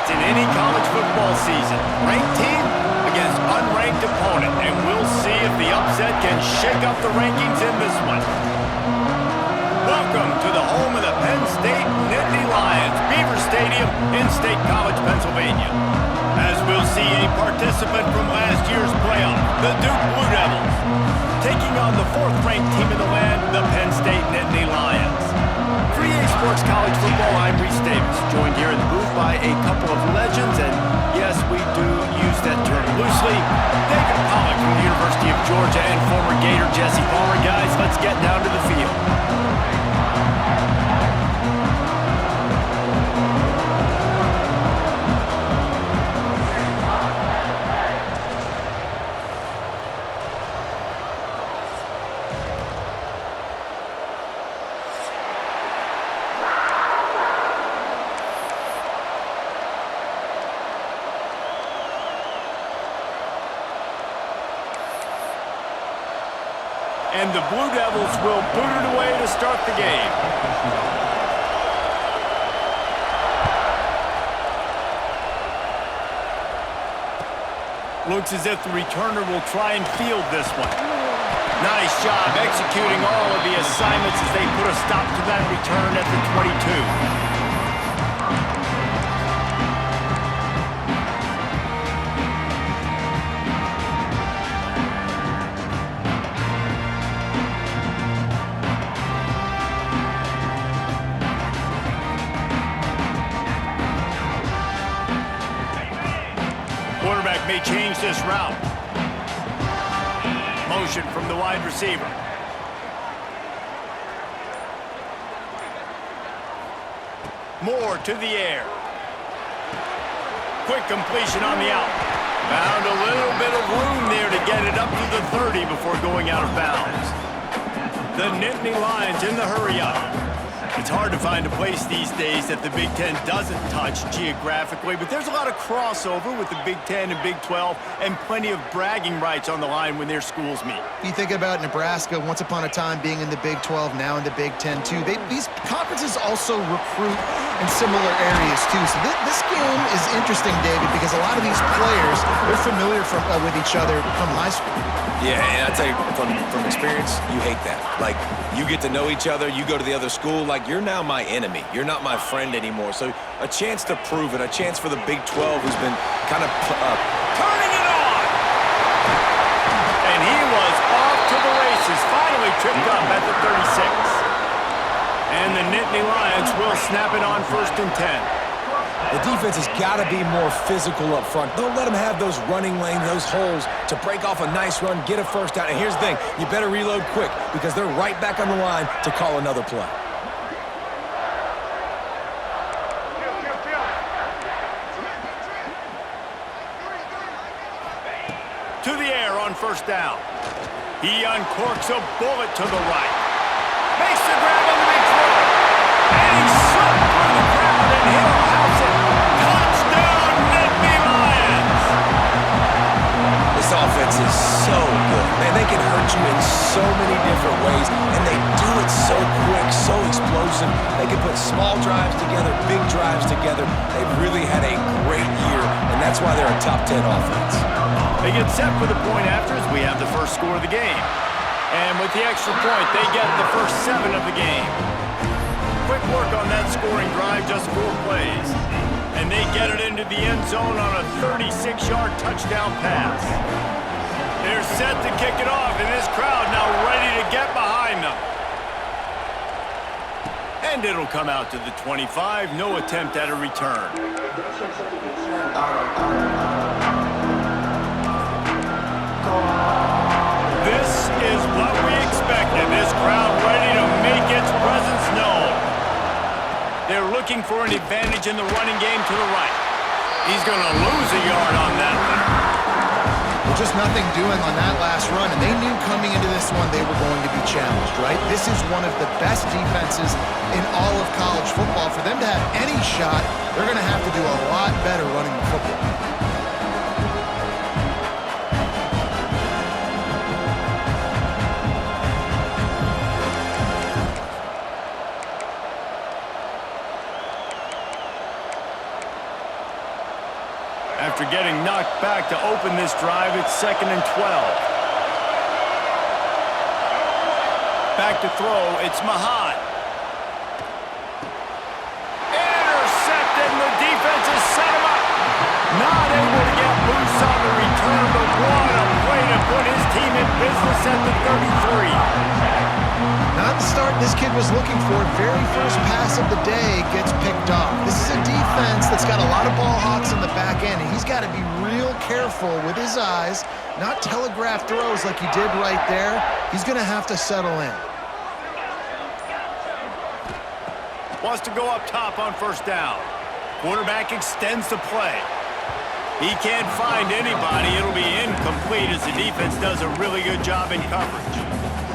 shots in any college football season. Ranked team against unranked opponent, and we'll see if the upset can shake up the rankings in this one. Welcome to the home of the Penn State Nittany Lions, Beaver Stadium in State College, Pennsylvania. As we'll see a participant from last year's playoff, the Duke Blue Devils, taking on the fourth-ranked team in the land, the Penn State Nittany Lions. For EA Sports College Football, I'm Reese Davis, joined here in the booth by a couple of legends, and yes, we do use that term loosely. David Pollack from the University of Georgia and former Gator Jesse Palmer. Guys, let's get down to the field. And the Blue Devils will boot it away to start the game. Looks as if the returner will try and field this one. Nice job executing all of the assignments as they put a stop to that return at the 22. Quarterback may change this route. Motion from the wide receiver. Moore to the air. Quick completion on the out. Found a little bit of room there to get it up to the 30 before going out of bounds. The Nittany Lions in the hurry-up. It's hard to find a place these days that the Big Ten doesn't touch geographically, but there's a lot of crossover with the Big Ten and Big 12 and plenty of bragging rights on the line when their schools meet. You think about Nebraska once upon a time being in the Big 12, now in the Big 10 too. These conferences also recruit in similar areas too. So this game is interesting, David, because a lot of these players, they're familiar with each other from high school. Yeah, and I tell you, from experience, you hate that. Like, you get to know each other, you go to the other school, like, you're now my enemy. You're not my friend anymore. So a chance to prove it, a chance for the Big 12, who's been kind of turning it on! And he was off to the races, finally tripped up at the 36. And the Nittany Lions will snap it on 1st and 10. The defense has got to be more physical up front. Don't let them have those running lanes, those holes to break off a nice run, get a first down. And here's the thing, you better reload quick because they're right back on the line to call another play. To the air on 1st down. He uncorks a bullet to the right. Makes the grab on the big throw. And he slipped through the crowd and he'll house it. Touchdown, Nittany Lions! This offense is so good. Man, they can hurt you in so many different ways, and they do it so quick, so explosive. They can put small drives together, big drives together. They've really had a great year, and that's why they're a top 10 offense. They get set for the point after as we have the first score of the game. And with the extra point, they get the first 7 of the game. Quick work on that scoring drive, just 4 plays. And they get it into the end zone on a 36-yard touchdown pass. They're set to kick it off, and this crowd now ready to get behind them. And it'll come out to the 25, no attempt at a return. This is what we expected. This crowd ready to make its presence known. They're looking for an advantage in the running game to the right. He's going to lose a yard on that one. Well, just nothing doing on that last run, and they knew coming into this one they were going to be challenged, right? This is one of the best defenses in all of college football. For them to have any shot, they're going to have to do a lot better running the football. back to open this drive. It's 2nd and 12. Back to throw, it's Mahat. Intercepted, and the defense has set him up. Not able to get loose on the return, but what a way to put his team in business at the 33. Not the start this kid was looking for. Very first pass of the day gets picked off. This is a defense that's got a lot of ball hawks in the back end, and he's got to be real careful with his eyes, not telegraph throws like he did right there. He's going to have to settle in. Wants to go up top on 1st down. Quarterback extends the play. He can't find anybody. It'll be incomplete as the defense does a really good job in coverage.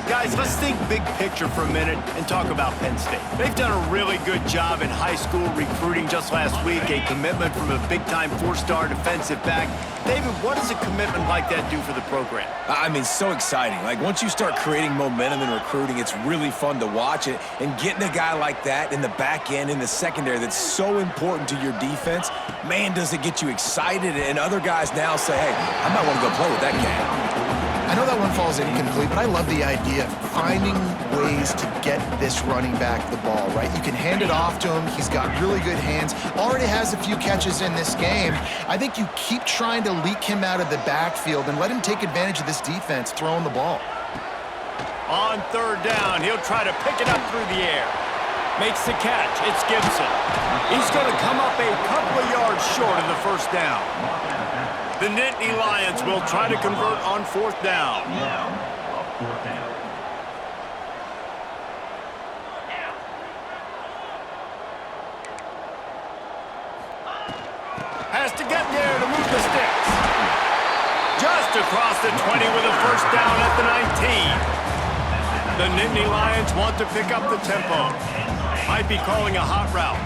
Guys, let's think big picture for a minute and talk about Penn State. They've done a really good job in high school recruiting just last week, a commitment from a big-time 4-star defensive back. David, what does a commitment like that do for the program? I mean, so exciting. Like, once you start creating momentum in recruiting, it's really fun to watch it. And getting a guy like that in the back end, in the secondary, that's so important to your defense, man, does it get you excited. And other guys now say, hey, I might want to go play with that guy. I know that one falls incomplete, but I love the idea of finding ways to get this running back the ball, right? You can hand it off to him. He's got really good hands. Already has a few catches in this game. I think you keep trying to leak him out of the backfield and let him take advantage of this defense throwing the ball. On 3rd down, he'll try to pick it up through the air. Makes the catch. It's Gibson. He's going to come up a couple of yards short of the 1st down. The Nittany Lions will try to convert on 4th down. Has to get there to move the sticks. Just across the 20 with a 1st down at the 19. The Nittany Lions want to pick up the tempo. Might be calling a hot route.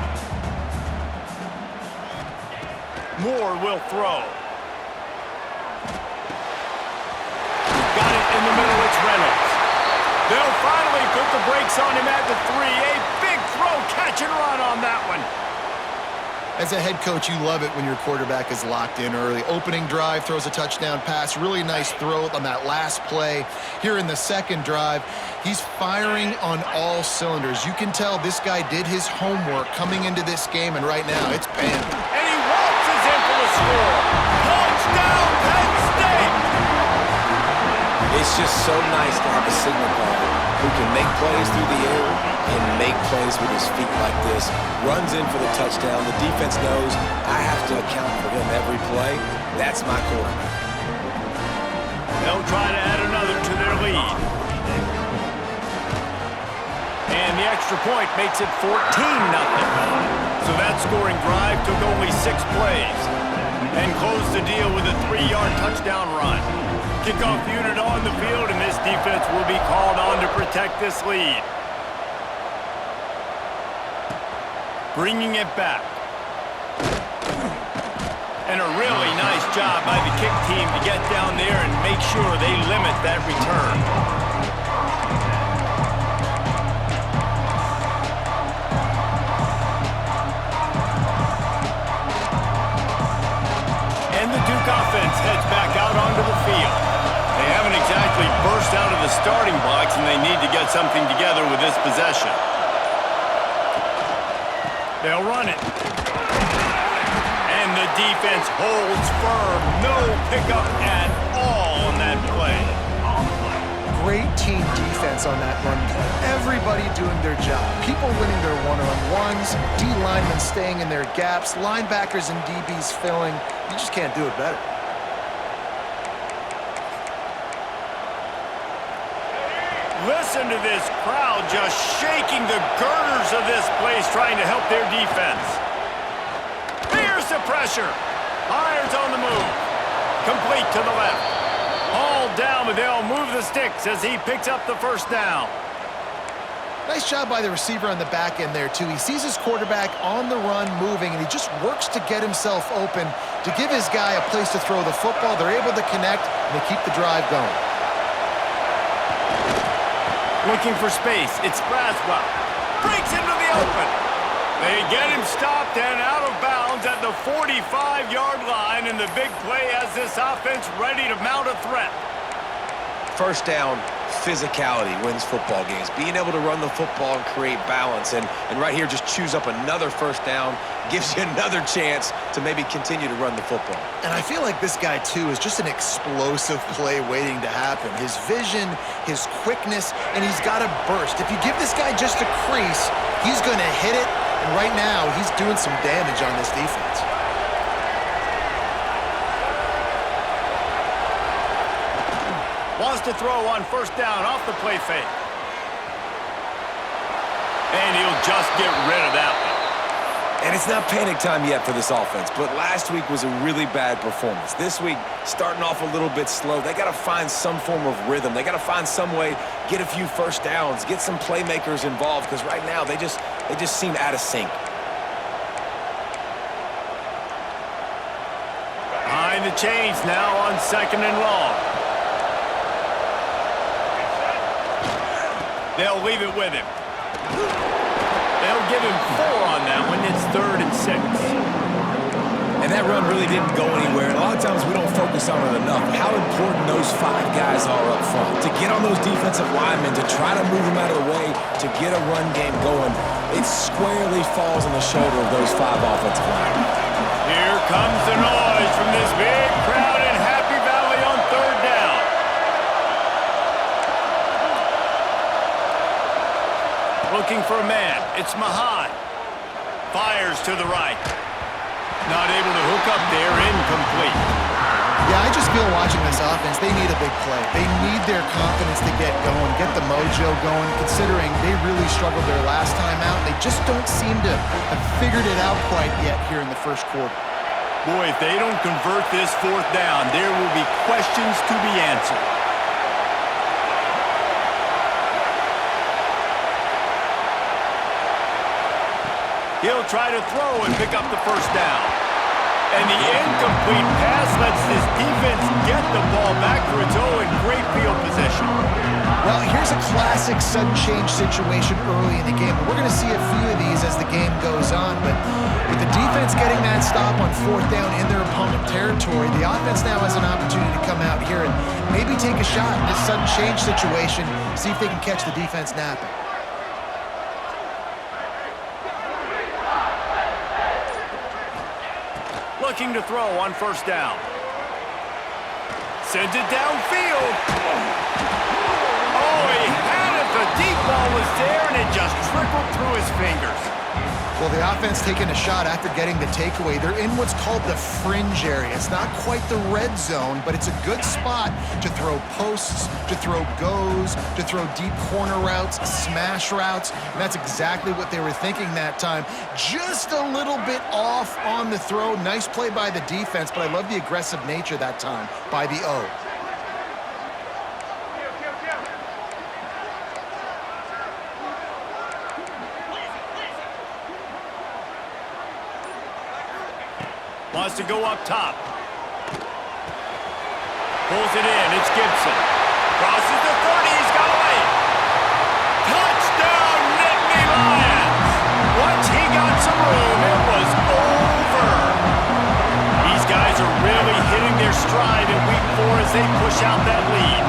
Moore will throw. Got it in the middle, it's Reynolds. They'll finally put the brakes on him at the 3. A big throw, catch and run on that one. As a head coach, you love it when your quarterback is locked in early. Opening drive, throws a touchdown pass. Really nice throw on that last play. Here in the 2nd drive, he's firing on all cylinders. You can tell this guy did his homework coming into this game, and right now it's bam. And he waltzes in for the score. Touchdown, Penn State! It's just so nice to have a signal caller who can make plays through the air and make plays with his feet like this. Runs in for the touchdown. The defense knows I have to account for him every play. That's my quarterback. They'll try to add another to their lead. And the extra point makes it 14-0. So that scoring drive took only 6 plays and closed the deal with a 3-yard touchdown run. Kickoff unit on the field, and this defense will be called on to protect this lead. Bringing it back. And a really nice job by the kick team to get down there and make sure they limit that return. And the Duke offense heads back out onto the field. They haven't exactly burst out of the starting blocks, and they need to get something together with this possession. They'll run it. And the defense holds firm. No pickup at all on that play. Great team defense on that run play. Everybody doing their job. People winning their one-on-ones, D linemen staying in their gaps, linebackers and DBs filling. You just can't do it better. Listen to this crowd just shaking the girders of this place, trying to help their defense. Here's the pressure. Irons on the move. Complete to the left. All down, but they'll move the sticks as he picks up the 1st down. Nice job by the receiver on the back end there, too. He sees his quarterback on the run moving, and he just works to get himself open to give his guy a place to throw the football. They're able to connect, and they keep the drive going. Looking for space. It's Braswell. Breaks into the open. They get him stopped and out of bounds downs at the 45-yard line, and the big play has this offense ready to mount a threat. First down, physicality wins football games. Being able to run the football and create balance. And right here, just choose up another first down, gives you another chance to maybe continue to run the football. And I feel like this guy, too, is just an explosive play waiting to happen. His vision, his quickness, and he's got a burst. If you give this guy just a crease, he's going to hit it. And right now, he's doing some damage on this defense. Wants to throw on first down off the play fake. And he'll just get rid of that one. And it's not panic time yet for this offense, but last week was a really bad performance. This week, starting off a little bit slow. They got to find some form of rhythm. They got to find some way, get a few first downs, get some playmakers involved, because right now they just seem out of sync. Behind the chains now on 2nd and long. They'll leave it with him. They'll give him 4 on that one. It's 3rd and 6. And that run really didn't go anywhere. And a lot of times we don't focus on it enough. How important those 5 guys are up front. To get on those defensive linemen, to try to move them out of the way, to get a run game going, it squarely falls on the shoulder of those 5 offensive linemen. Here comes the noise from this big crowd in Happy Valley on 3rd down. Looking for a man. It's Mahan. Fires to the right. Not able to hook up there. Incomplete. Yeah, I just feel watching this offense, they need a big play. They need their confidence to get going, get the mojo going, considering they really struggled their last time out. They just don't seem to have figured it out quite yet here in the first quarter. Boy, if they don't convert this 4th down, there will be questions to be answered. He'll try to throw and pick up the first down. And the incomplete pass lets this defense get the ball back for its own great field position. Well, here's a classic sudden change situation early in the game. We're going to see a few of these as the game goes on, but with the defense getting that stop on 4th down in their opponent territory, the offense now has an opportunity to come out here and maybe take a shot in this sudden change situation, see if they can catch the defense napping. Looking to throw on first down. Sends it downfield. Oh, he had it. The deep ball was there, and it just trickled through his fingers. Well, the offense taking a shot after getting the takeaway. They're in what's called the fringe area. It's not quite the red zone, but it's a good spot to throw posts, to throw goes, to throw deep corner routes, smash routes. And that's exactly what they were thinking that time. Just a little bit off on the throw. Nice play by the defense, but I love the aggressive nature that time by the O. Wants to go up top. Pulls it in. It's Gibson. Crosses the 30. He's got away. Touchdown, Nittany Lions. Once he got some room, it was over. These guys are really hitting their stride in week 4 as they push out that lead.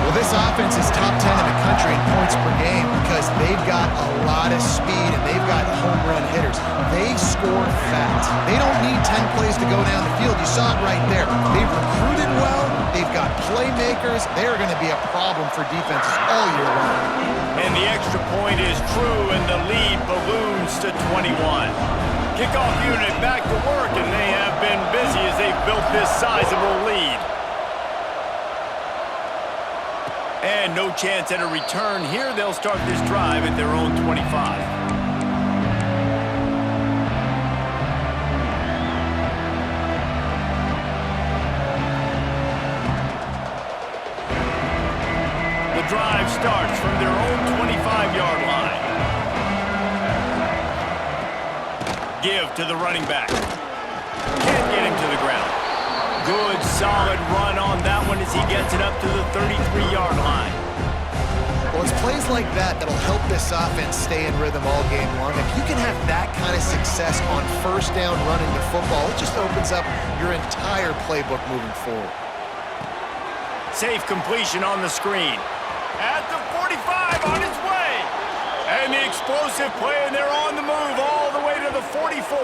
Well, this offense is top 10 in the country in points per game because they've got a lot of speed and they've got home run hitters. They score fast. They don't need 10 plays to go down the field. You saw it right there. They've recruited well. They've got playmakers. They are going to be a problem for defenses all year long. And the extra point is true, and the lead balloons to 21. Kickoff unit back to work, and they have been busy as they've built this sizable lead. And no chance at a return here. They'll start this drive at their own 25. The drive starts from their own 25-yard line. Give to the running back. Can't get him to the ground. Good, solid run on that one as he gets it up to the 33-yard line. Well, it's plays like that that'll help this offense stay in rhythm all game long. If you can have that kind of success on first down running the football, it just opens up your entire playbook moving forward. Safe completion on the screen. At the 45, on its way. And the explosive play, and they're on the move all the way to the 44.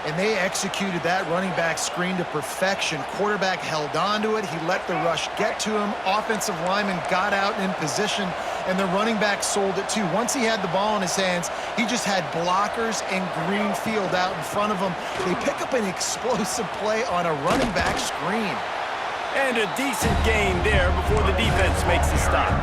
And they executed that running back screen to perfection. Quarterback held on to it. He let the rush get to him. Offensive lineman got out in position, and the running back sold it too. Once he had the ball in his hands, he just had blockers and green field out in front of him. They pick up an explosive play on a running back screen. And a decent gain there before the defense makes the stop.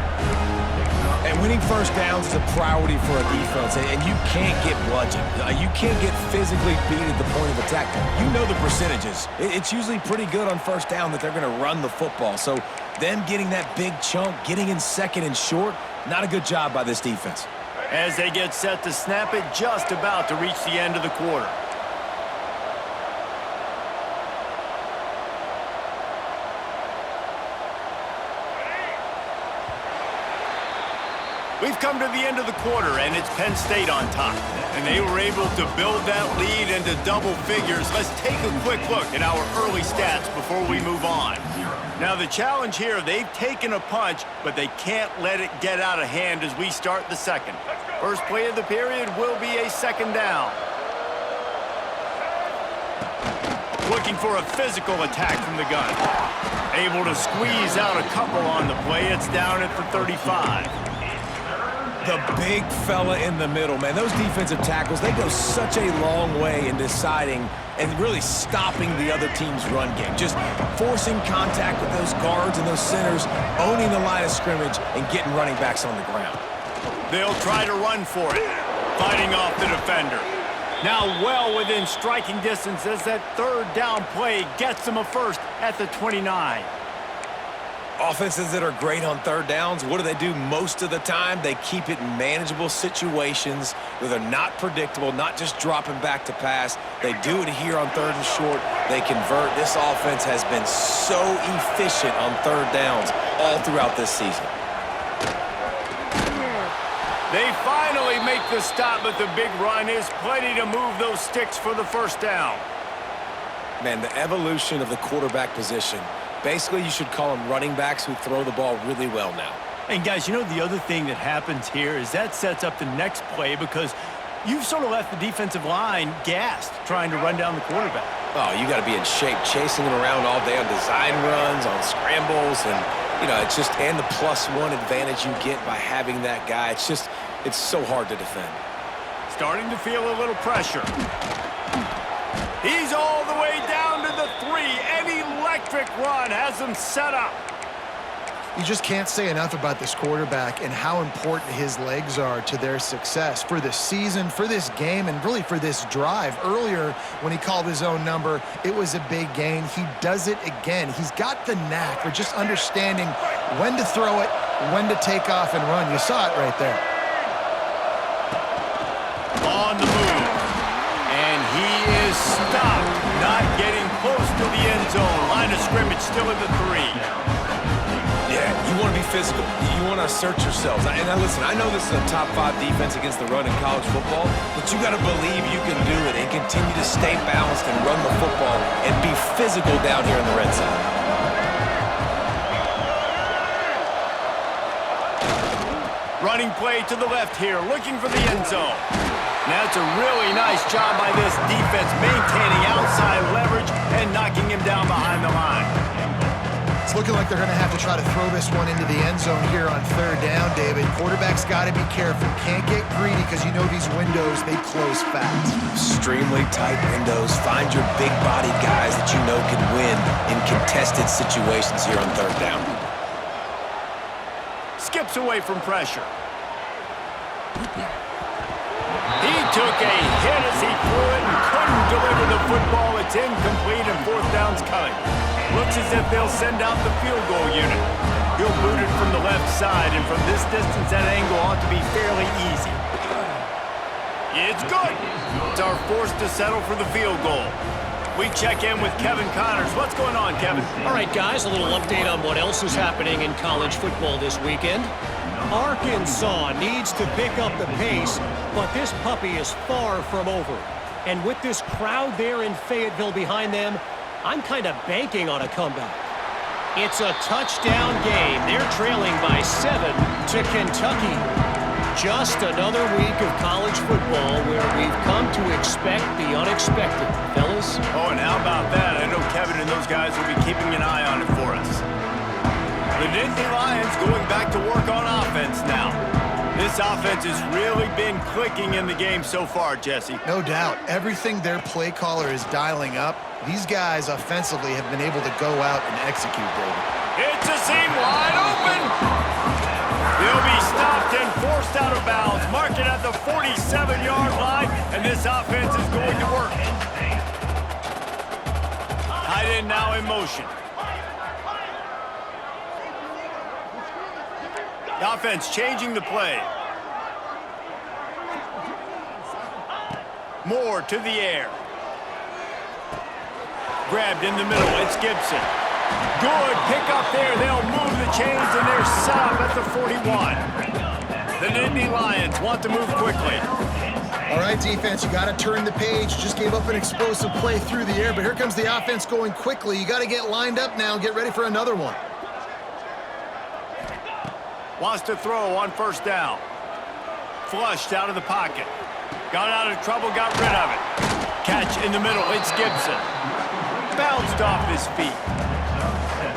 And winning first downs is a priority for a defense, and you can't get bludgeoned. You can't get physically beat at the point of attack. You know the percentages. It's usually pretty good on first down that they're going to run the football. So them getting that big chunk, getting in second and short, not a good job by this defense. As they get set to snap it, just about to reach the end of the quarter. We've come to the end of the quarter, and it's Penn State on top. And they were able to build that lead into double figures. Let's take a quick look at our early stats before we move on. Now, the challenge here, they've taken a punch, but they can't let it get out of hand as we start the second. First play of the period will be a second down. Looking for a physical attack from the gun. Able to squeeze out a couple on the play. It's down at the 35. The big fella in the middle, man. Those defensive tackles, they go such a long way in deciding and really stopping the other team's run game. Just forcing contact with those guards and those centers, owning the line of scrimmage, and getting running backs on the ground. They'll try to run for it, fighting off the defender. Now well within striking distance as that third down play gets them a first at the 29. Offenses that are great on third downs, what do? Most of the time, they keep it in manageable situations where they're not predictable, not just dropping back to pass. They do it here on third and short. They convert. This offense has been so efficient on third downs all throughout this season. They finally make the stop, but the big run is plenty to move those sticks for the first down. Man, the evolution of the quarterback position. Basically, you should call them running backs who throw the ball really well now. And guys, you know the other thing that happens here is that sets up the next play because you've sort of left the defensive line gassed trying to run down the quarterback. Oh, you got to be in shape, chasing him around all day on design runs, on scrambles, and, you know, it's just, and the +1 advantage you get by having that guy. It's just, it's so hard to defend. Starting to feel a little pressure. He's all the way down to the 3. An electric run has him set up. You just can't say enough about this quarterback and how important his legs are to their success for this season, for this game, and really for this drive. Earlier, when he called his own number, it was a big gain. He does it again. He's got the knack for just understanding when to throw it, when to take off and run. You saw it right there. On the move. And he is stopped, not getting close to the end zone. Line of scrimmage still at the 3. Yeah, you want to be physical. You want to assert yourselves. And now listen, I know this is a top 5 defense against the run in college football, but you got to believe you can do it and continue to stay balanced and run the football and be physical down here in the red zone. Running play to the left here, looking for the end zone. Now it's a really nice job by this defense, maintaining outside leverage and knocking him down behind the line. It's looking like they're going to have to try to throw this one into the end zone here on third down, David. Quarterback's got to be careful. Can't get greedy because you know these windows, they close fast. Extremely tight windows. Find your big body guys that you know can win in contested situations here on third down. Skips away from pressure. He took a hit as he threw it and couldn't deliver the football. It's incomplete and fourth down's coming. Looks as if they'll send out the field goal unit. He'll boot it from the left side, and from this distance, that angle ought to be fairly easy. It's good. It's our force to settle for the field goal. We check in with Kevin Connors. What's going on, Kevin? All right, guys, a little update on what else is happening in college football this weekend. Arkansas needs to pick up the pace, but this puppy is far from over. And with this crowd there in Fayetteville behind them, I'm kind of banking on a comeback. It's a touchdown game. They're trailing by 7 to Kentucky. Just another week of college football where we've come to expect the unexpected, fellas. Oh, and how about that? I know Kevin and those guys will be keeping an eye on it for us. The Nittany Lions going back to work on offense now. This offense has really been clicking in the game so far, Jesse. No doubt. Everything their play caller is dialing up, these guys offensively have been able to go out and execute, David. It's a seam wide open. They'll be stopped and forced out of bounds. Mark it at the 47-yard line, and this offense is going to work. Tight end now in motion. The offense changing the play. Moore to the air. Grabbed in the middle. It's Gibson. Good pick up there. They'll move the chains, and they're set up at the 41. The Nittany Lions want to move quickly. All right, defense, you got to turn the page. Just gave up an explosive play through the air, but here comes the offense going quickly. You got to get lined up now and get ready for another one. Wants to throw on first down. Flushed out of the pocket. Got out of trouble, got rid of it. Catch in the middle, it's Gibson. Bounced off his feet.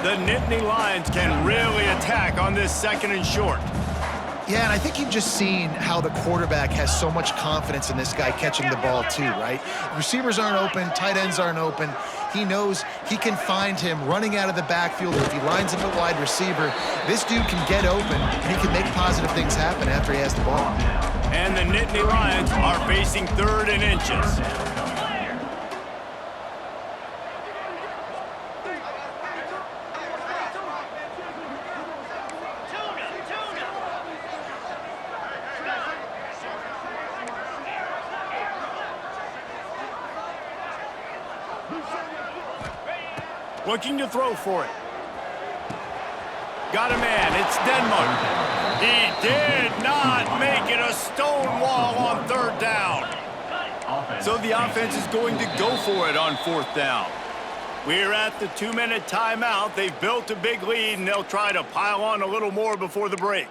The Nittany Lions can really attack on this second and short. Yeah, and I think you've just seen how the quarterback has so much confidence in this guy catching the ball too, right? Receivers aren't open, tight ends aren't open. He knows he can find him running out of the backfield, or if he lines up at wide receiver, this dude can get open, and he can make positive things happen after he has the ball. And the Nittany Lions are facing 3rd and inches. Looking to throw for it. Got a man. It's Denmark. He did not make it a stone wall on 3rd down. So the offense is going to go for it on 4th down. We're at the 2-minute timeout. They've built a big lead, and they'll try to pile on a little more before the break.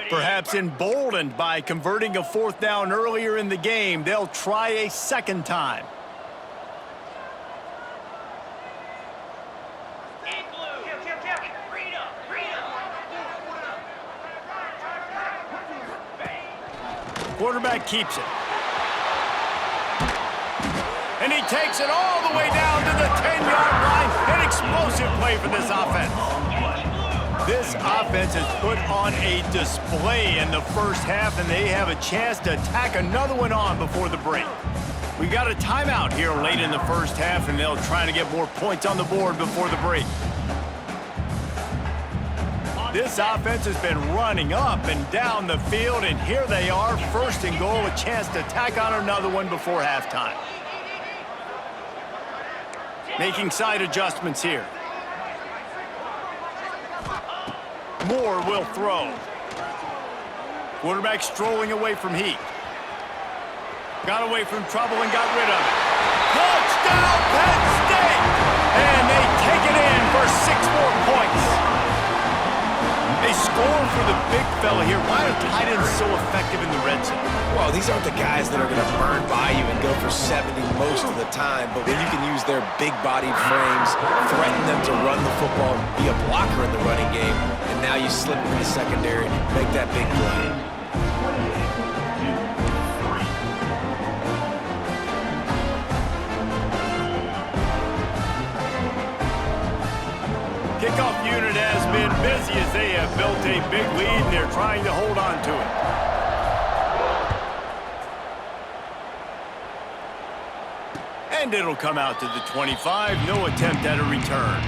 Perhaps emboldened by converting a 4th down earlier in the game, they'll try a second time. Quarterback keeps it. And he takes it all the way down to the 10-yard line. An explosive play for this offense. This offense has put on a display in the first half, and they have a chance to tack another one on before the break. We got a timeout here late in the first half, and they'll try to get more points on the board before the break. This offense has been running up and down the field, and here they are, 1st and goal, a chance to tack on another one before halftime. Making side adjustments here. Moore will throw. Quarterback strolling away from heat. Got away from trouble and got rid of it. Touchdown, Penn State! And they take it in for 6 more points. A score for the big fella here. Why are tight ends so effective in the red zone? Well, these aren't the guys that are going to burn by you and go for 70 most of the time, but when you can use their big-bodied frames, threaten them to run the football, be a blocker in the running game, and now you slip in the secondary, make that big play. Kickoff unit has been busy as they have built a big lead, and they're trying to hold on to it. And it'll come out to the 25. No attempt at a return.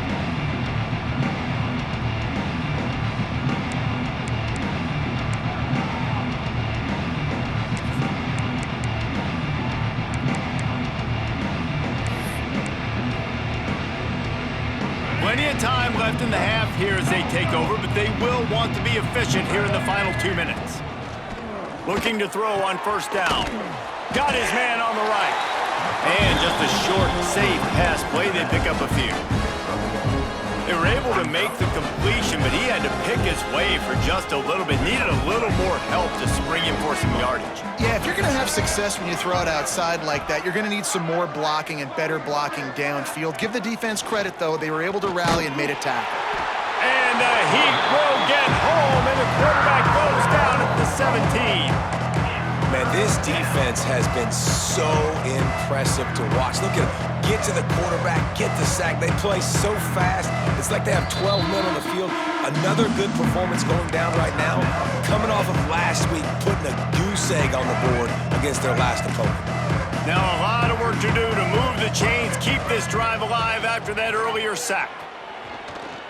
here as they take over, but they will want to be efficient here in the final 2 minutes. Looking to throw on first down. Got his man on the right. And just a short, safe pass play, they pick up a few. They were able to make the completion, but he had to pick his way for just a little bit. Needed a little more help to spring him for some yardage. Yeah, if you're going to have success when you throw it outside like that, you're going to need some more blocking and better blocking downfield. Give the defense credit, though. They were able to rally and made a tackle. And the Heat will get home, and the quarterback goes down at the 17. Man, this defense has been so impressive to watch. Look at them. Get to the quarterback, get the sack. They play so fast. It's like they have 12 men on the field. Another good performance going down right now. Coming off of last week, putting a goose egg on the board against their last opponent. Now a lot of work to do to move the chains, keep this drive alive after that earlier sack.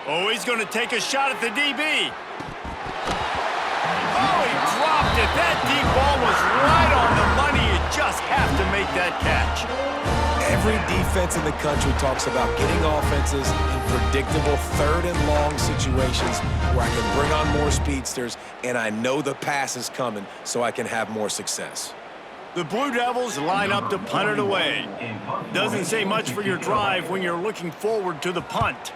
Oh, he's going to take a shot at the DB. Oh, he dropped it. That deep ball was right on the money. You just have to make that catch. Every defense in the country talks about getting offenses in predictable third and long situations where I can bring on more speedsters and I know the pass is coming so I can have more success. The Blue Devils line up to punt it away. Doesn't say much for your drive when you're looking forward to the punt.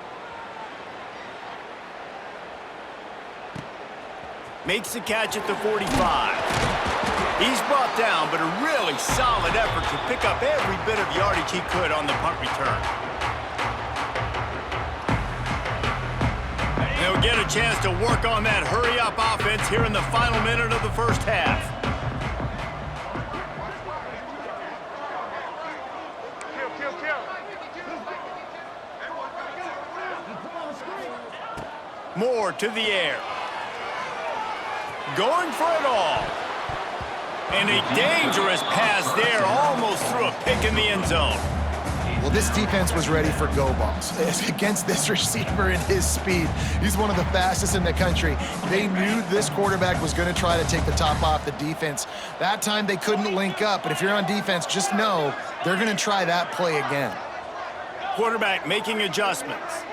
Makes the catch at the 45. He's brought down, but a really solid effort to pick up every bit of yardage he could on the punt return. They'll get a chance to work on that hurry-up offense here in the final minute of the first half. Moore to the air. Going for it all. And a dangerous pass there, almost threw a pick in the end zone. Well, this defense was ready for go balls against this receiver and his speed. He's one of the fastest in the country. They knew this quarterback was going to try to take the top off the defense. That time they couldn't link up, but if you're on defense, just know they're going to try that play again. Quarterback making adjustments.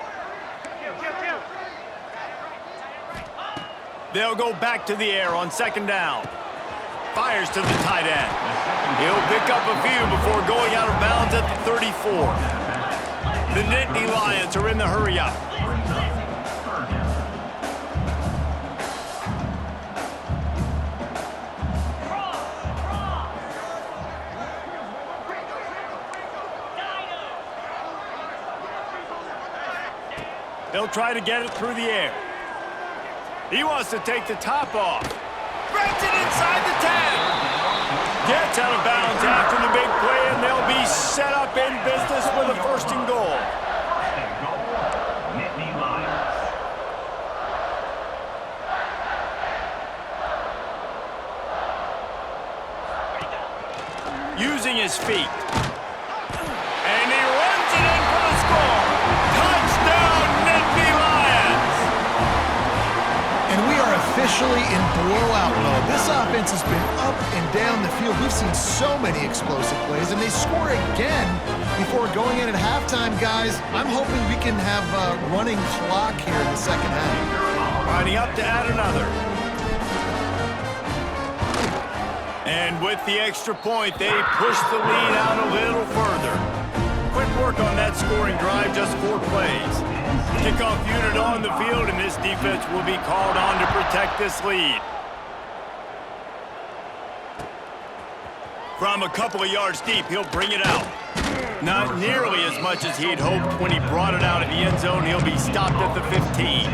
They'll go back to the air on second down. Fires to the tight end. He'll pick up a few before going out of bounds at the 34. The Nittany Lions are in the hurry-up. They'll try to get it through the air. He wants to take the top off. Breaks it inside the 10. Gets out of bounds after the big play, and they'll be set up in business with a first and goal. Using his feet. And he runs it in for the score. Touchdown, Nittany Lions! And we are officially in blowout mode. This offense has been up and down the field. We've seen so many explosive plays, and they score again before going in at halftime, guys. I'm hoping we can have a running clock here in the second half. Lining up to add another. And with the extra point, they push the lead out a little further. Quick work on that scoring drive, just 4 plays. Kickoff unit on the field, and this defense will be called on to protect this lead. From a couple of yards deep, he'll bring it out. Not nearly as much as he'd hoped when he brought it out of the end zone. He'll be stopped at the 15.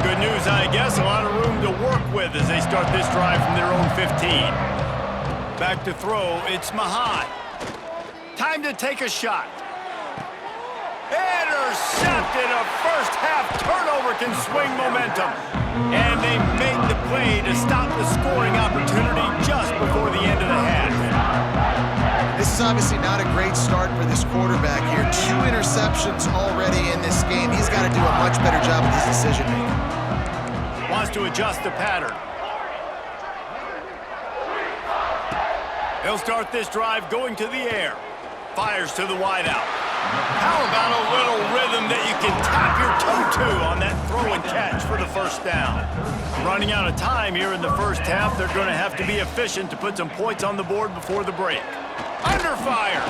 Good news, I guess. A lot of room to work with as they start this drive from their own 15. Back to throw, it's Mahan. Time to take a shot. Intercepted. A first half turnover can swing momentum. And they make the play to stop the scoring opportunity just before the end of the half. This is obviously not a great start for this quarterback here. 2 interceptions already in this game. He's got to do a much better job with his decision-making. Wants to adjust the pattern. He'll start this drive going to the air. fires to the wideout. How about a little rhythm that you can tap your toe to on that throw and catch for the first down? Running out of time here in the first half, they're going to have to be efficient to put some points on the board before the break. Under fire.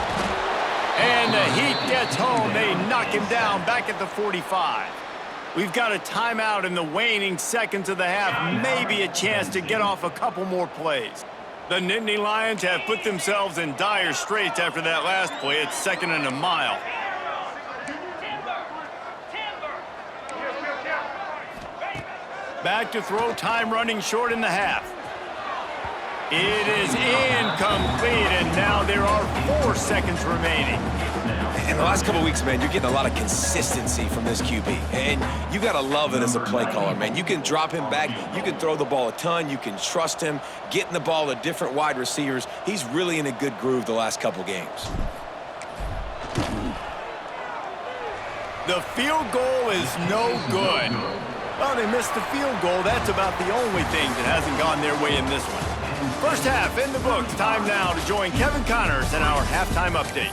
And the Heat gets home. They knock him down back at the 45. We've got a timeout in the waning seconds of the half. Maybe a chance to get off a couple more plays. The Nittany Lions have put themselves in dire straits after that last play. It's 2nd and a mile. Back to throw, time running short in the half. It is incomplete, and now there are 4 seconds remaining. In the last couple of weeks, man, you're getting a lot of consistency from this QB. And you got to love it as a play caller, man. You can drop him back. You can throw the ball a ton. You can trust him, getting the ball to different wide receivers. He's really in a good groove the last couple games. The field goal is no good. Well, they missed the field goal. That's about the only thing that hasn't gone their way in this one. First half in the books. Time now to join Kevin Connors in our halftime update.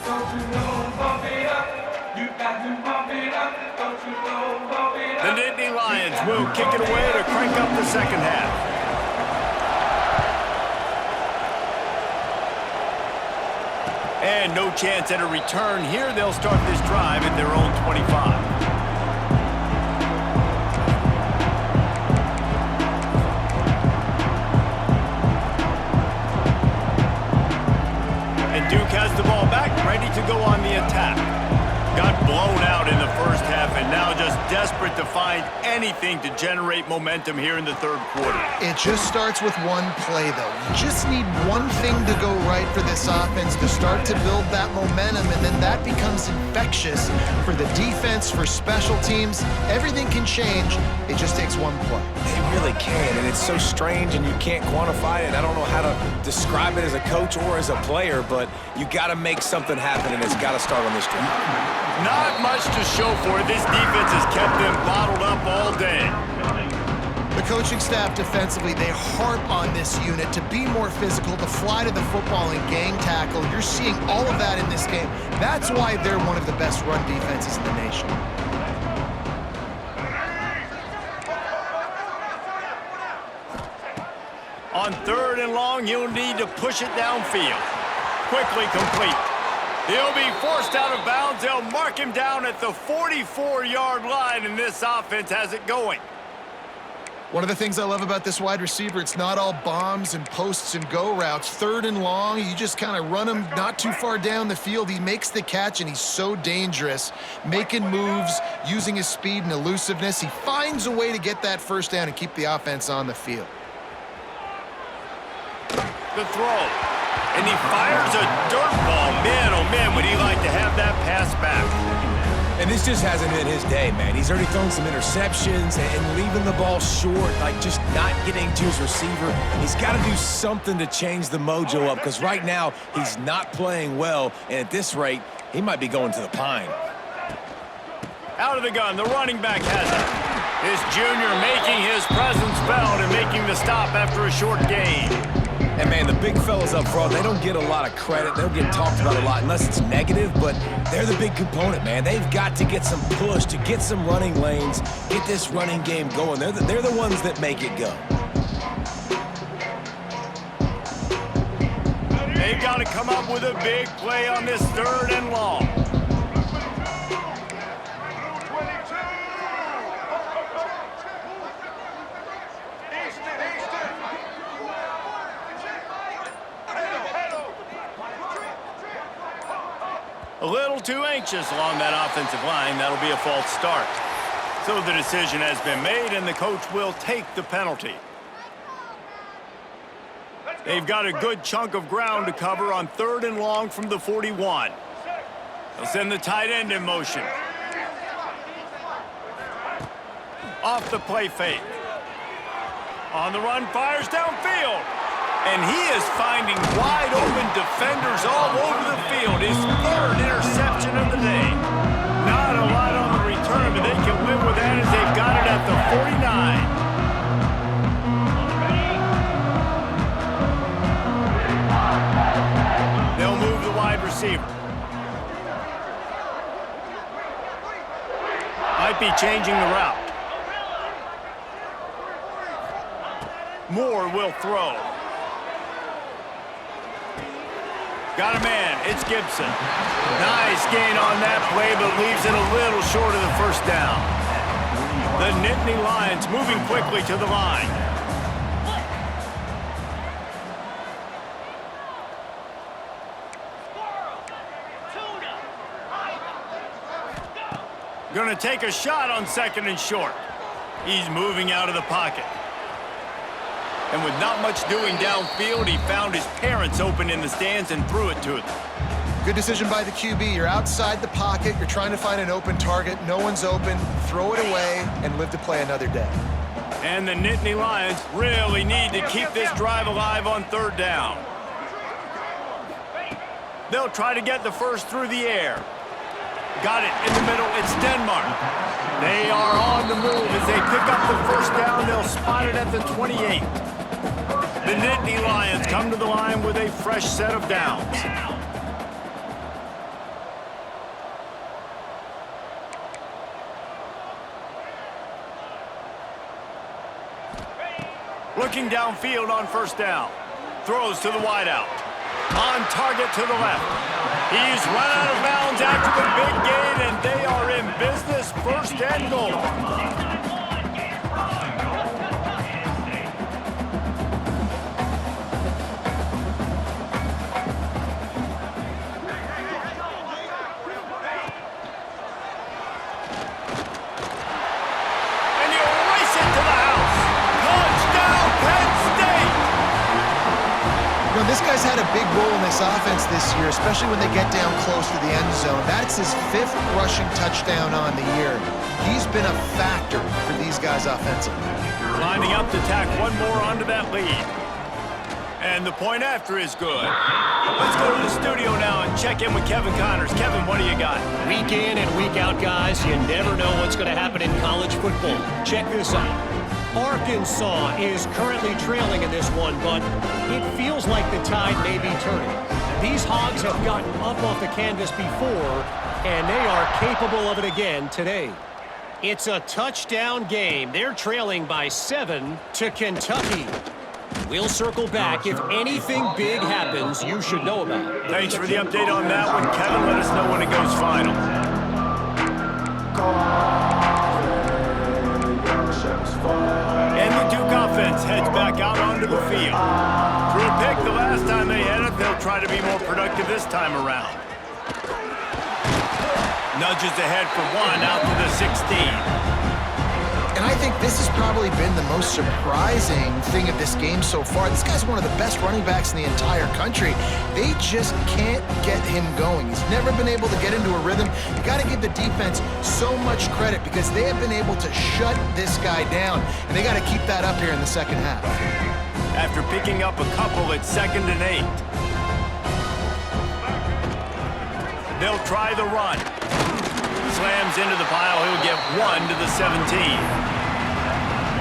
The Nittany Lions will kick it away to crank up the second half. And no chance at a return here. They'll start this drive at their own 25. Duke has the ball back, ready to go on the attack. Got blown out in the first half and now just desperate to find anything to generate momentum here in the third quarter. It just starts with one play, though. You just need one thing to go right for this offense to start to build that momentum, and then that becomes infectious for the defense, for special teams. Everything can change. It just takes one play. It really can, and it's so strange, and you can't quantify it. I don't know how to describe it as a coach or as a player, but you got to make something happen, and it's got to start on this drive. Not much to show for it. This defense has kept them bottled up all day. The coaching staff defensively, they harp on this unit to be more physical, to fly to the football and gang tackle. You're seeing all of that in this game. That's why they're one of the best run defenses in the nation. On 3rd and long, you'll need to push it downfield. Quickly complete. He'll be forced out of bounds. They'll mark him down at the 44-yard line, and this offense has it going. One of the things I love about this wide receiver, it's not all bombs and posts and go routes. 3rd and long, you just kind of run him not too far down the field. He makes the catch, and he's so dangerous, making moves, using his speed and elusiveness. He finds a way to get that first down and keep the offense on the field. The throw. And he fires a dirt ball. Man, oh man, would he like to have that pass back. And this just hasn't been his day, man. He's already thrown some interceptions and leaving the ball short, like just not getting to his receiver. He's got to do something to change the mojo up, because right now he's not playing well, and at this rate, he might be going to the pine. Out of the gun, the running back has it. This junior making his presence felt and making the stop after a short gain. And, man, the big fellas up front, they don't get a lot of credit. They don't get talked about a lot unless it's negative, but they're the big component, man. They've got to get some push, to get some running lanes, get this running game going. They're the ones that make it go. They've got to come up with a big play on this 3rd and long. A little too anxious along that offensive line. That'll be a false start. So the decision has been made, and the coach will take the penalty. They've got a good chunk of ground to cover on 3rd and long from the 41. They'll send the tight end in motion. Off the play fake. On the run, fires downfield. And he is finding wide-open defenders all over the field. His 3rd interception of the day. Not a lot on the return, but they can live with that as they've got it at the 49. They'll move the wide receiver. might be changing the route. Moore will throw. Got a man. It's Gibson. Nice gain on that play, but leaves it a little short of the first down. The Nittany Lions moving quickly to the line. Going to take a shot on 2nd and short. He's moving out of the pocket. And with not much doing downfield, he found his parents open in the stands and threw it to them. Good decision by the QB. You're outside the pocket. You're trying to find an open target. No one's open. Throw it away and live to play another day. And the Nittany Lions really need to keep this drive alive on 3rd down. They'll try to get the first through the air. Got it in the middle. It's Denmark. They are on the move as they pick up the first down. They'll spot it at the 28. The Nittany Lions come to the line with a fresh set of downs. Looking downfield on 1st down. Throws to the wideout. On target to the left. He's run out of bounds after the big gain, and they are in business. 1st and goal. And he'll race it to the house. Touchdown, Penn State! You know, this guy's had a big role in this offense this year, especially when they get down close to the end zone. That's his 5th rushing touchdown on the year. He's been a factor for these guys offensively. Lining up to tack one more onto that lead. And the point after is good. Let's go to the studio now and check in with Kevin Connors. Kevin, what do you got? Week in and week out, guys, you never know what's going to happen in college football. Check this out. Arkansas is currently trailing in this one, but it feels like the tide may be turning. These Hogs have gotten up off the canvas before, and they are capable of it again today. It's a touchdown game. They're trailing by 7 to Kentucky. We'll circle back. If anything big happens, you should know about it. Thanks for the update on that one, Kevin. Let us know when it goes final. And the Duke offense heads back out onto the field. Threw a pick the last time they had it. They'll try to be more productive this time around. Nudges ahead for 1 out to the 16. And I think this has probably been the most surprising thing of this game so far. This guy's one of the best running backs in the entire country. They just can't get him going. He's never been able to get into a rhythm. You got to give the defense so much credit because they have been able to shut this guy down, and they got to keep that up here in the second half. After picking up a couple at 2nd and 8. They'll try the run. Slams into the pile. He'll get 1 to the 17.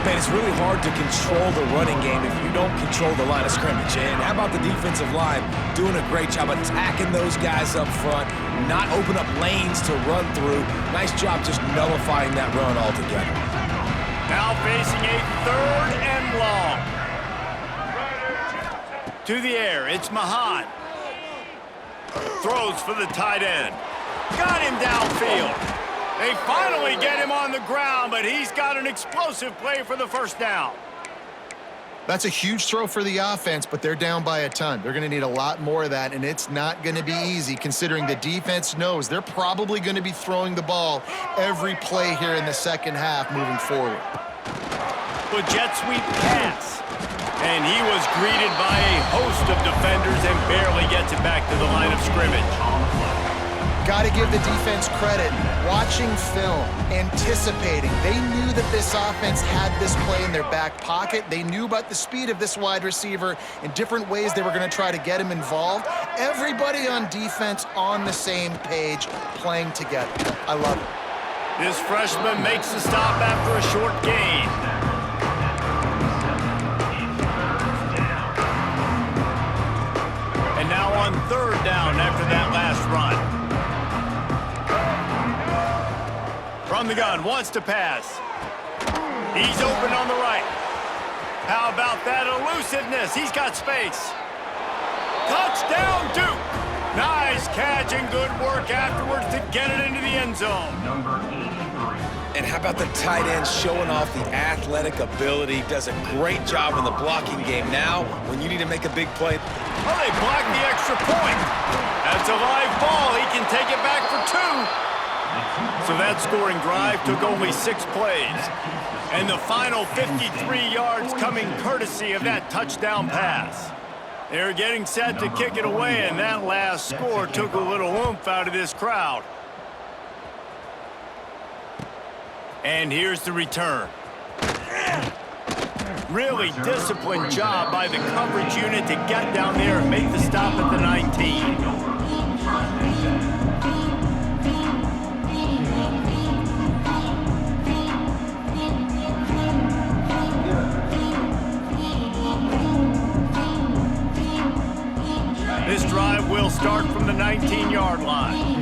Man, it's really hard to control the running game if you don't control the line of scrimmage. And how about the defensive line doing a great job attacking those guys up front, not open up lanes to run through. Nice job just nullifying that run altogether. Now facing a 3rd and long. To the air, it's Mahan. Throws for the tight end. Got him downfield. They finally get him on the ground, but he's got an explosive play for the 1st down. That's a huge throw for the offense, but they're down by a ton. They're going to need a lot more of that, and it's not going to be easy considering the defense knows they're probably going to be throwing the ball every play here in the second half moving forward. The jet sweep pass. And he was greeted by a host of defenders and barely gets it back to the line of scrimmage. Got to give the defense credit. Watching film, anticipating. They knew that this offense had this play in their back pocket. They knew about the speed of this wide receiver and different ways they were going to try to get him involved. Everybody on defense on the same page, playing together. I love it. This freshman makes the stop after a short gain. And now on 3rd down after that last run. From the gun, wants to pass. He's open on the right. How about that elusiveness? He's got space. Touchdown, Duke! Nice catch and good work afterwards to get it into the end zone. And how about the tight end showing off the athletic ability? Does a great job in the blocking game. Now, when you need to make a big play. Oh, they blocked the extra point. That's a live ball. He can take it back for 2. So that scoring drive took only 6 plays. And the final 53 yards coming courtesy of that touchdown pass. They're getting set to kick it away, and that last score took a little oomph out of this crowd. And here's the return. Really disciplined job by the coverage unit to get down there and make the stop at the 19. This drive will start from the 19-yard line.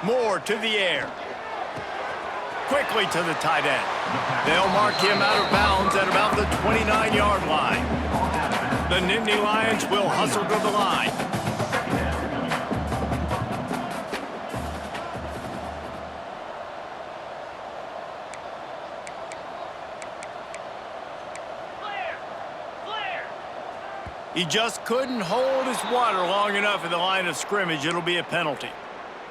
Moore to the air. Quickly to the tight end. They'll mark him out of bounds at about the 29-yard line. The Nittany Lions will hustle to the line. He just couldn't hold his water long enough at the line of scrimmage. It'll be a penalty.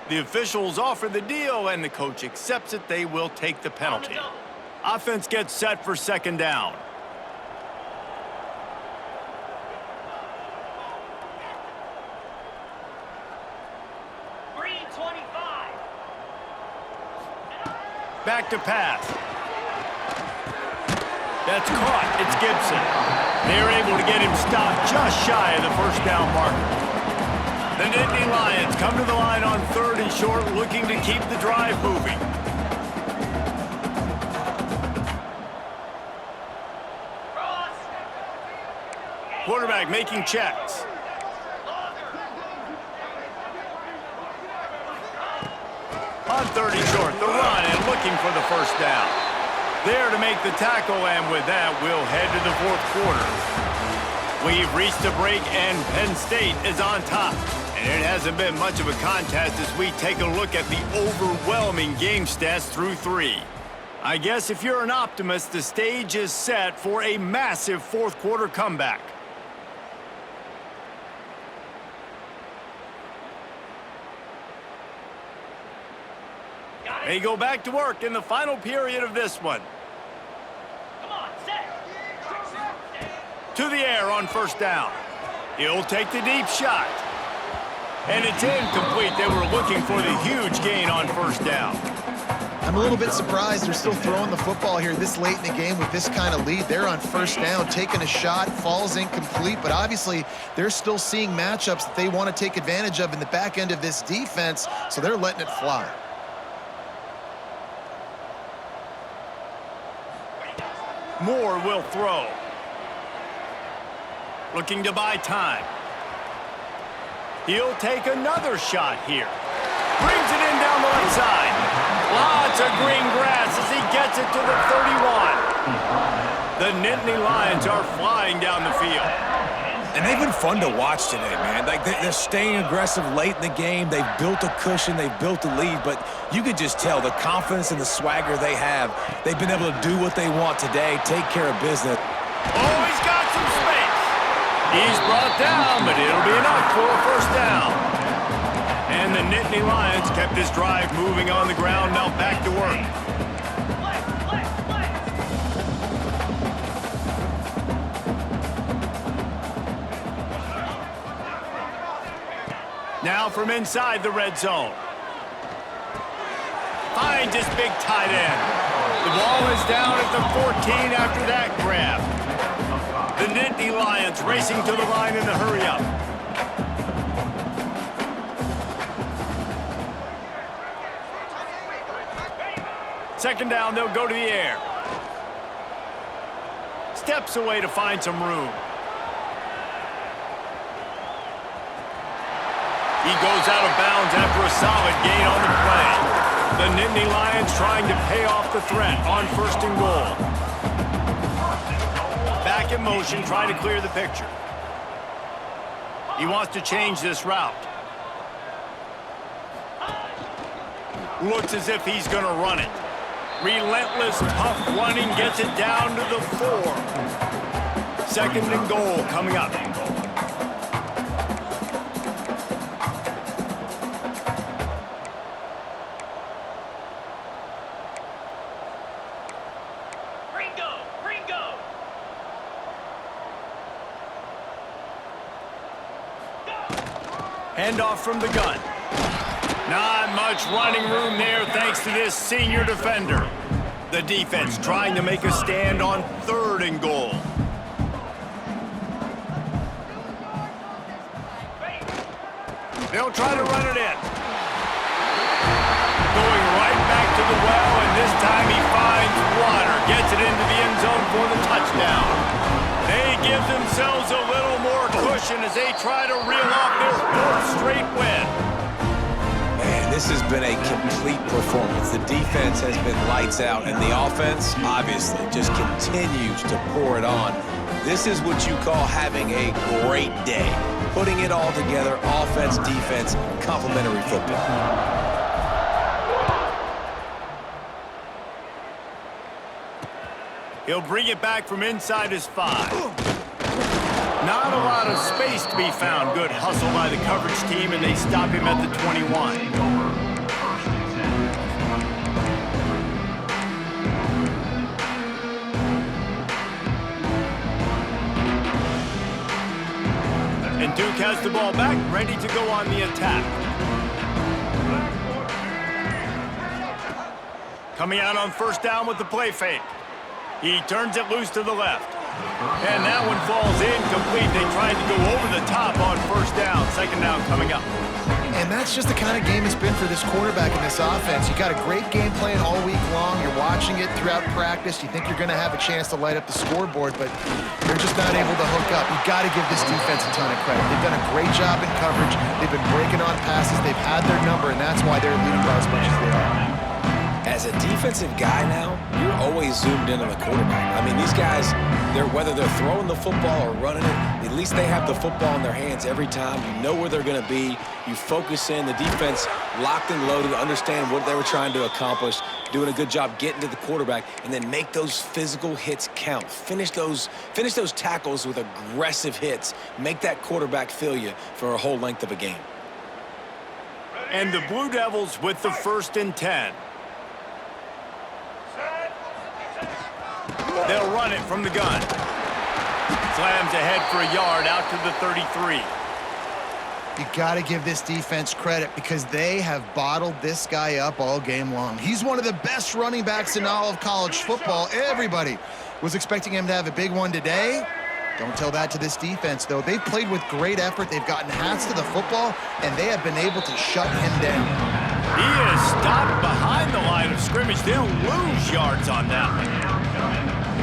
The officials offer the deal, and the coach accepts it. They will take the penalty. Offense gets set for second down. Back to pass. That's caught. It's Gibson. They're able to get him stopped just shy of the first down marker. The Nittany Lions come to the line on 3rd and short, looking to keep the drive moving. Quarterback making checks. On 3rd and short, the run and looking for the first down. There to make the tackle, and with that, we'll head to the 4th quarter. We've reached a break, and Penn State is on top. And it hasn't been much of a contest as we take a look at the overwhelming game stats through 3. I guess if you're an optimist, the stage is set for a massive 4th quarter comeback. They go back to work in the final period of this one. To the air on first down. He'll take the deep shot. And it's incomplete. They were looking for the huge gain on first down. I'm a little bit surprised they're still throwing the football here this late in the game with this kind of lead. They're on first down, taking a shot, falls incomplete, but obviously they're still seeing matchups that they want to take advantage of in the back end of this defense, so they're letting it fly. Moore will throw. Looking to buy time. He'll take another shot here. Brings it in down the left side. Lots of green grass as he gets it to the 31. The Nittany Lions are flying down the field. And they've been fun to watch today, man. Like they're staying aggressive late in the game. They've built a cushion. They've built a lead. But you could just tell the confidence and the swagger they have. They've been able to do what they want today, take care of business. Oh, he's got some space. He's brought down, but it'll be enough for a first down. And the Nittany Lions kept this drive moving on the ground. Now back to work. Now from inside the red zone. Finds his big tight end. The ball is down at the 14 after that grab. The Nittany Lions racing to the line in the hurry-up. Second down, they'll go to the air. Steps away to find some room. He goes out of bounds after a solid gain on the play. The Nittany Lions trying to pay off the threat on 1st and goal. Back in motion, trying to clear the picture. He wants to change this route. Looks as if he's going to run it. Relentless, tough running gets it down to the 4. 2nd and goal coming up. Handoff from the gun. Not much running room there thanks to this senior defender. The defense trying to make a stand on 3rd and goal. They'll try to run it in. Going right back to the well, and this time he finds water. Gets it into the end zone for the touchdown. They give themselves a little more cushion as they try to reel off their 4th straight win. Man, this has been a complete performance. The defense has been lights out, and the offense, obviously, just continues to pour it on. This is what you call having a great day. Putting it all together, offense, defense, complementary football. He'll bring it back from inside his 5. Not a lot of space to be found. Good hustle by the coverage team, and they stop him at the 21. And Duke has the ball back, ready to go on the attack. Coming out on 1st down with the play fake. He turns it loose to the left. And that one falls incomplete. They tried to go over the top on 1st down. 2nd down coming up. And that's just the kind of game it's been for this quarterback in this offense. You got a great game plan all week long. You're watching it throughout practice. You think you're going to have a chance to light up the scoreboard, but they're just not able to hook up. You've got to give this defense a ton of credit. They've done a great job in coverage. They've been breaking on passes. They've had their number, and that's why they're leading by as much as they are. As a defensive guy now, you're always zoomed in on the quarterback. I mean, these guys, whether they're throwing the football or running it, at least they have the football in their hands every time. You know where they're going to be. You focus in. The defense locked and loaded, understand what they were trying to accomplish, doing a good job getting to the quarterback, and then make those physical hits count. Finish those tackles with aggressive hits. Make that quarterback feel you for a whole length of a game. And the Blue Devils with the 1st and 10. They'll run it from the gun. Slams ahead for a yard out to the 33. You got to give this defense credit because they have bottled this guy up all game long. He's one of the best running backs in all of college football. Everybody was expecting him to have a big one today. Don't tell that to this defense, though. They've played with great effort. They've gotten hats to the football, and they have been able to shut him down. He is stopped behind the line of scrimmage. They'll lose yards on that one.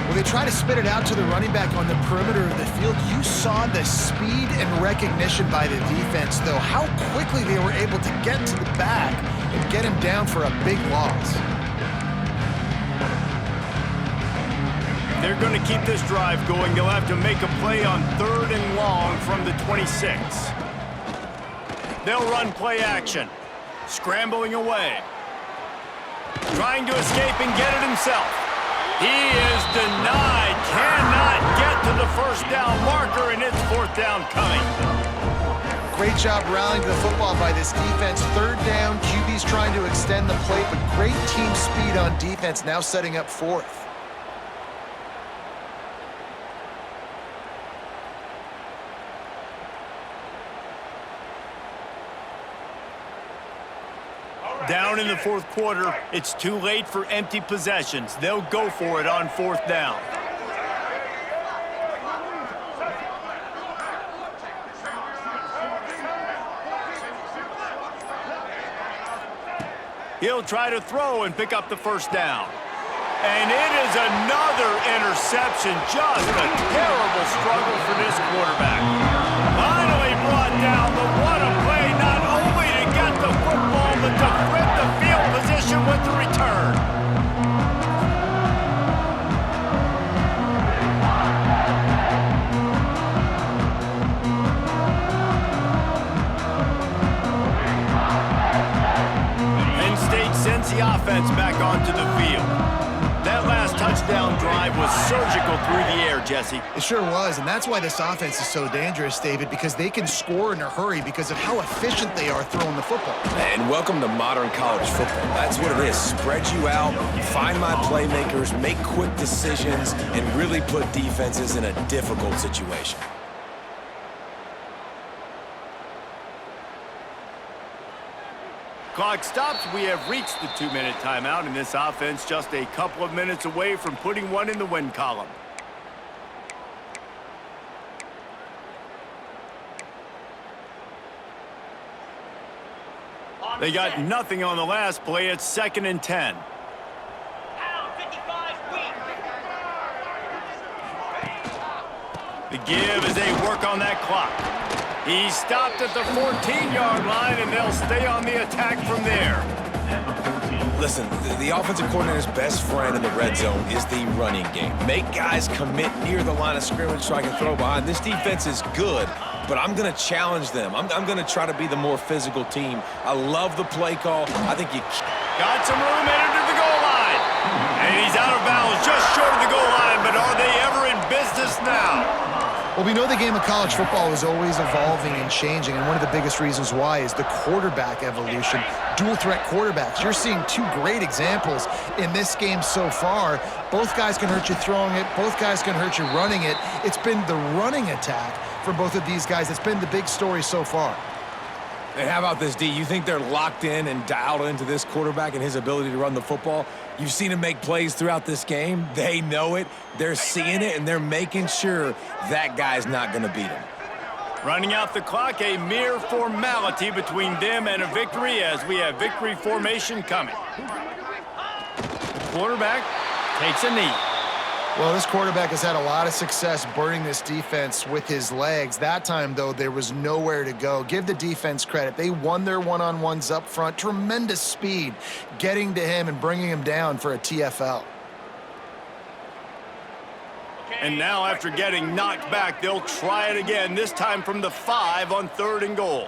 When they try to spit it out to the running back on the perimeter of the field, you saw the speed and recognition by the defense, though. How quickly they were able to get to the back and get him down for a big loss. They're going to keep this drive going. They'll have to make a play on 3rd and long from the 26. They'll run play action. Scrambling away. Trying to escape and get it himself. He is denied. Cannot get to the 1st down marker, and it's 4th down coming. Great job rallying to the football by this defense. 3rd down, QB's trying to extend the play, but great team speed on defense, now setting up 4th. Down in the 4th quarter, it's too late for empty possessions. They'll go for it on 4th down. He'll try to throw and pick up the 1st down. And it is another interception. Just a terrible struggle for this quarterback. Finally brought down, but what a play. Not offense back onto the field. That last touchdown drive was surgical through the air, Jesse. It sure was, and that's why this offense is so dangerous, David, because they can score in a hurry because of how efficient they are throwing the football. And welcome to modern college football. That's what it is. Spread you out, find my playmakers, make quick decisions, and really put defenses in a difficult situation. Clock stops. We have reached the 2-minute timeout, and this offense just a couple of minutes away from putting one in the win column. They got nothing on the last play. It's 2nd and 10. The give as they work on that clock. He stopped at the 14-yard line, and they'll stay on the attack from there. Listen, the offensive coordinator's best friend in the red zone is the running game. Make guys commit near the line of scrimmage so I can throw behind. This defense is good, but I'm going to challenge them. I'm going to try to be the more physical team. I love the play call. I think you got some room headed to the goal line. And he's out of bounds just short of the goal line, but are they ever in business now? Well, we know the game of college football is always evolving and changing, and one of the biggest reasons why is the quarterback evolution. Dual-threat quarterbacks. You're seeing two great examples in this game so far. Both guys can hurt you throwing it. Both guys can hurt you running it. It's been the running attack for both of these guys that's been the big story so far. And how about this, D? You think they're locked in and dialed into this quarterback and his ability to run the football? You've seen him make plays throughout this game. They know it. They're seeing it, and they're making sure that guy's not going to beat him. Running out the clock, a mere formality between them and a victory as we have victory formation coming. The quarterback takes a knee. Well, this quarterback has had a lot of success burning this defense with his legs. That time, though, there was nowhere to go. Give the defense credit. They won their one-on-ones up front. Tremendous speed getting to him and bringing him down for a TFL. And now, after getting knocked back, they'll try it again, this time from the 5 on 3rd and goal.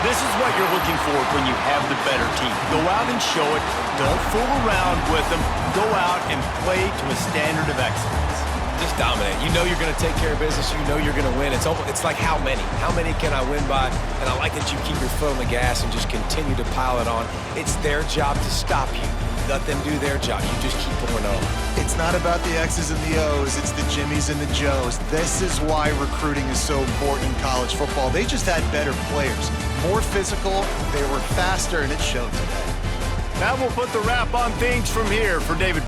This is what you're looking for when you have the better team. Go out and show it. Don't fool around with them. Go out and play to a standard of excellence. Just dominate. You know you're going to take care of business. You know you're going to win. It's like how many? How many can I win by? And I like that you keep your foot on the gas and just continue to pile it on. It's their job to stop you. Let them do their job. You just keep pouring on. It's not about the X's and the O's. It's the Jimmies and the Joes. This is why recruiting is so important in college football. They just had better players. More physical, they were faster, and it showed today. That will put the wrap on things from here for David